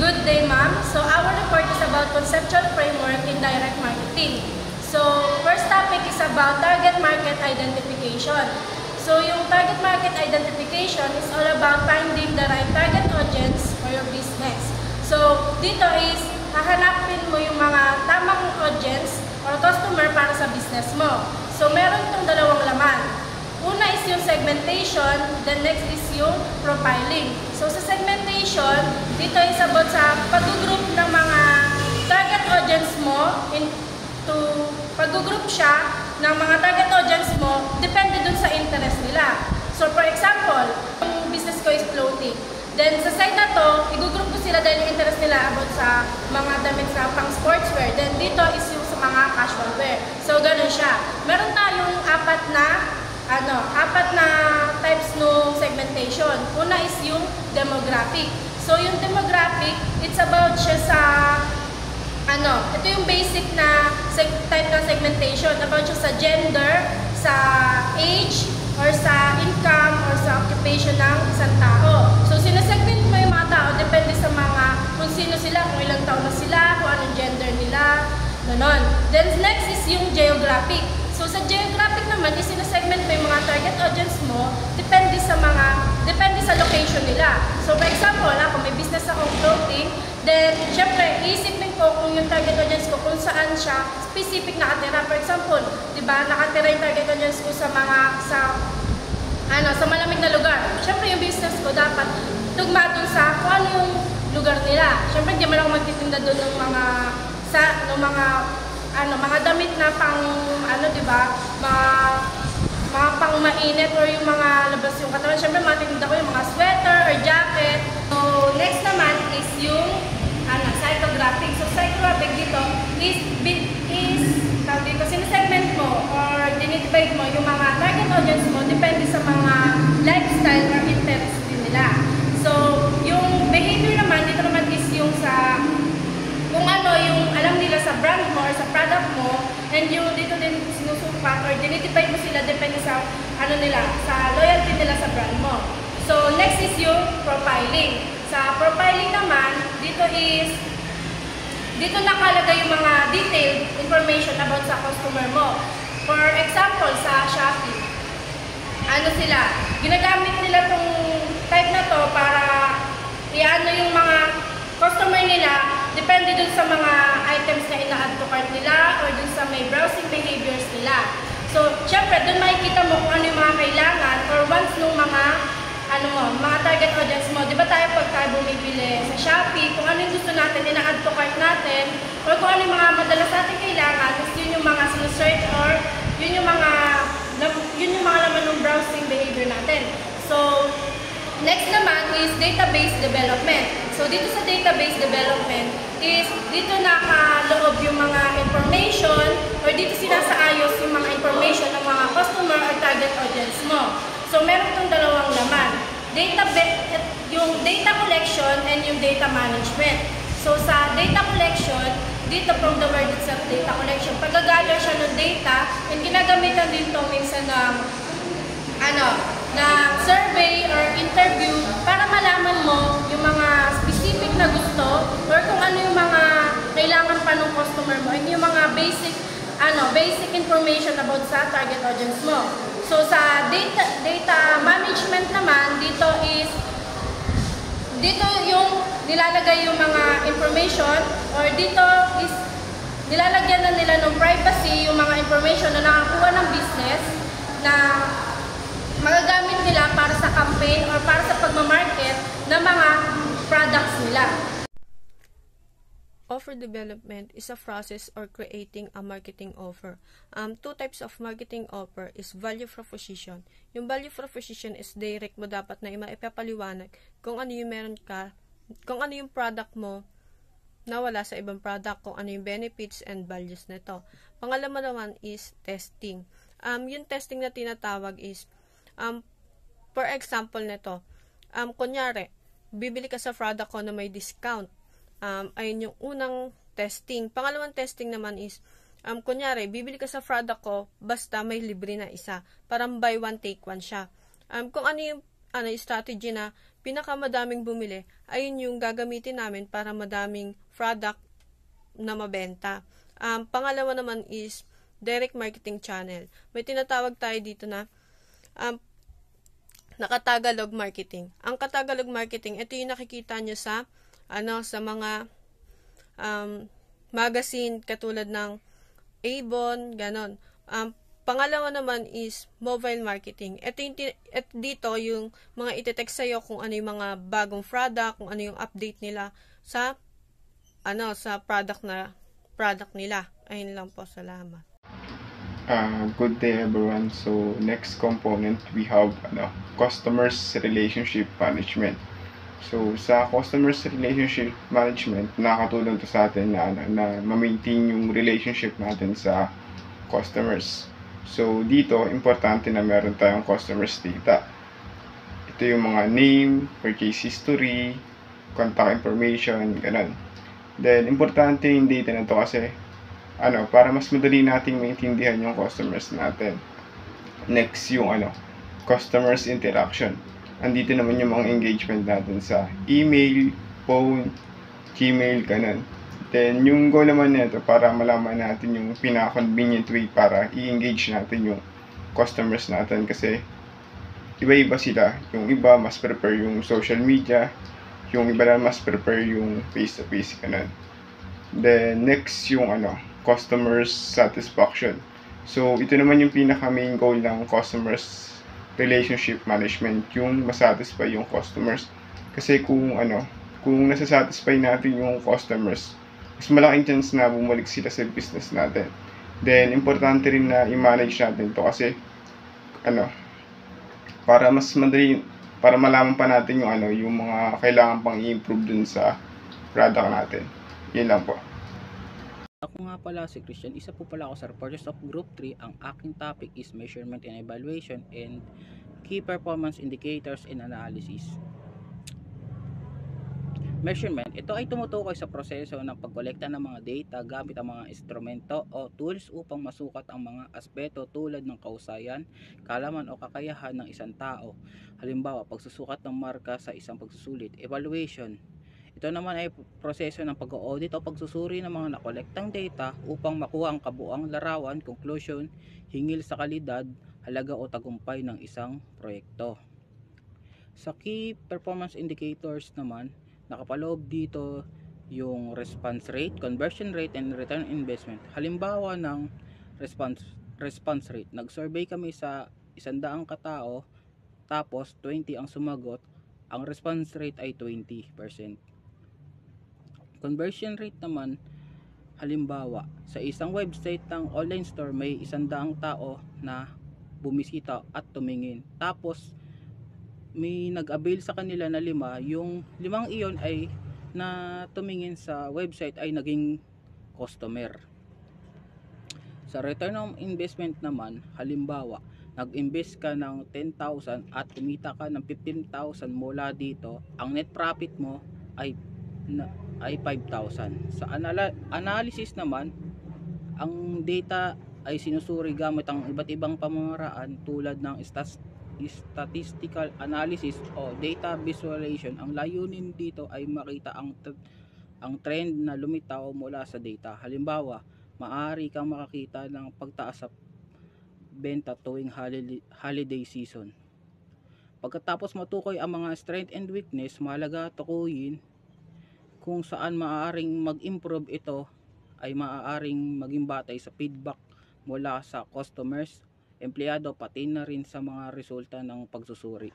Good day, ma'am. So our report is about conceptual framework in direct marketing. So first topic is about target market identification. So yung target market identification is all about finding the right target audience for your business. So dito is hahanapin mo yung mga tamang audience or customer para sa business mo. So meron itong dalawang laman. Una is yung segmentation, then next is yung profiling. So sa segmentation, dito is about sa pag-group ng mga target audience mo into pag-group siya ng mga target audience mo depende dun sa interest nila. So for example, yung business ko is clothing. Then sa side na to, i-group ko sila dahil yung interest nila about sa mga damit sa pang sportswear. Then dito is yung sa mga casual wear. So ganun siya. Meron tayong apat na types ng segmentation. Una is yung demographic. So yung demographic, it's about siya sa ito yung basic na type ng segmentation, about siya sa gender, sa age, or sa income, or sa occupation ng isang tao. So sinasegment mo yung mga tao, depende sa mga kung sino sila, kung ilang taon na sila, kung anong gender nila, ganon. Then next is yung geographic. So sa geographic naman, sinasegment mo yung mga target audience mo, depende sa location nila. So for example, kung may business akong clothing, then syempre, iisipin ko kung yung target audience ko, kung saan siya specific nakatira. For example, di ba, nakatira yung target audience ko sa malamig na lugar. Syempre, yung business ko dapat tugma dun sa kung ano yung lugar nila. Syempre, hindi man ako magtitinda dun ng mga damit na pang di ba, mga pang mainit or yung mga labas yung katawan. Syempre, matitinda ko yung mga sweater or jacket. So, next naman is yung psychographic. So, psychographic dito is sinesegment mo or dinidivide mo yung mga target audience mo depende sa mga lifestyle or interest din nila. So, yung behavior naman, dito naman is yung sa kung ano yung alam nila sa brand mo or sa product mo, and yung dito din sinusukat or dinidivide mo sila depende sa sa loyalty nila sa brand mo. So, next is yung profiling. Sa profiling naman, dito nakalagay yung mga detailed information about sa customer mo. For example, sa Shopee, ginagamit nila tong type na to para yung mga customer nila, depende dun sa mga items na ina-add to cart nila or dun sa may browsing behaviors nila. So, syempre, dun makikita mo kung ano yung mga kailangan or wants nung mga target audience mo. Di ba tayo pag tayo bumibili sa Shopee, kung ano yung gusto natin, ina-add to cart natin, or kung ano yung mga madalas natin kailangan, yun yung mga sinusearch or yun yung mga laman ng browsing behavior natin. So, next naman is database development. So, dito sa database development is dito nakaloob yung mga information or dito sinasaayos yung mga information ng mga customer or target audience mo. So, meron itong dalawang laman. Yung data collection and yung data management. So, sa data collection, dito from the word itself, data collection, pag-gather siya ng data and ginagamitan din ito minsan ng survey or interview para malaman mo yung mga specific na gusto or kung ano yung mga kailangan pa ng customer mo and yung mga basic information about sa target audience mo. So sa data management naman, dito yung nilalagay yung mga information or dito is nilalagyan na nila ng privacy yung mga information na nakakuha ng business na magagamit nila para sa campaign or para sa pagmamarket ng mga products nila. Offer development is a process or creating a marketing offer. Two types of marketing offer is value proposition. Yung value proposition is direct mo dapat na maipapaliwanag kung ano yung meron ka, kung ano yung product mo na wala sa ibang product, kung ano yung benefits and values nito. Pangalawa naman is testing. Yung testing na tinatawag is for example nito, kunyari, bibili ka sa product ko na may discount. Ayun yung unang testing. Pangalawang testing naman is, kunyari, bibili ka sa product ko, basta may libre na isa. Parang buy one, take one siya. Kung ano yung strategy na pinakamadaming bumili, ayun yung gagamitin namin para madaming product na mabenta. Pangalawa naman is direct marketing channel. May tinatawag tayo dito na nakatagalog marketing. Ang katagalog marketing, ito yung nakikita nyo sa sa mga magazine katulad ng Avon, ganon. Pangalawa naman is mobile marketing. Dito yung mga ite-text sa'yo kung ano yung mga bagong product, kung ano yung update nila sa sa product nila. Ayun lang po, salamat. Good day everyone. So next component we have customers relationship management. So sa customers relationship management, nakakatulong to sa atin na ma-maintain yung relationship natin sa customers. So dito importante na meron tayong customers data. Ito yung mga name, purchase history, contact information, ganun. Then importante yung data na to kasi para mas madali nating maintindihan yung customers natin. Next yung customers interaction. Andito naman yung mga engagement natin sa email, phone, Gmail, ganun. Then yung goal naman nito para malaman natin yung pinaka-convenient way para i-engage natin yung customers natin kasi iba-iba sila. Yung iba mas prefer yung social media, yung iba na mas prefer yung face-to-face, ganun. Then next yung customers satisfaction. So ito naman yung pinaka main goal ng customers relationship management, yung masatisfy yung customers. Kasi kung nasasatisfy natin yung customers, mas malaking chance na bumalik sila sa business natin. Then importante rin na i-manage natin to kasi para mas madali, para malaman pa natin yung mga kailangan pang i-improve dun sa product natin. Yun lang po. Ako nga pala si Christian, isa po pala ako sa reporters of Group 3. Ang aking topic is measurement and evaluation and key performance indicators and analysis. Measurement, ito ay tumutukoy sa proseso ng pagkolekta ng mga data gamit ang mga instrumento o tools upang masukat ang mga aspeto tulad ng kausayan, kaalaman o kakayahan ng isang tao. Halimbawa, pagsusukat ng marka sa isang pagsusulit. Evaluation, ito naman ay proseso ng pag-audit o pagsusuri ng mga nakolektang data upang makuha ang kabuang larawan, conclusion, hingil sa kalidad, halaga o tagumpay ng isang proyekto. Sa key performance indicators naman, nakapaloob dito yung response rate, conversion rate, and return on investment. Halimbawa ng response rate, nag-survey kami sa 100 katao, tapos 20 ang sumagot, ang response rate ay 20%. Conversion rate naman, halimbawa sa isang website ng online store may 100 tao na bumisita at tumingin, tapos may nag-avail sa kanila na 5, yung 5 iyon ay na tumingin sa website ay naging customer. Sa return on investment naman, halimbawa nag-invest ka ng 10,000 at kumita ka ng 15,000 mula dito, ang net profit mo ay 5,000. Sa analysis naman, ang data ay sinusuri gamit ang iba't ibang pamamaraan tulad ng statistical analysis o data visualization. Ang layunin dito ay makita ang trend na lumitaw mula sa data. Halimbawa, maaari kang makakita ng pagtaas sa benta tuwing holiday season. Pagkatapos matukoy ang mga strength and weakness, mahalaga tukuyin kung saan maaaring mag-improve. Ito ay maaaring maging batay sa feedback mula sa customers, empleyado, pati na rin sa mga resulta ng pagsusuri.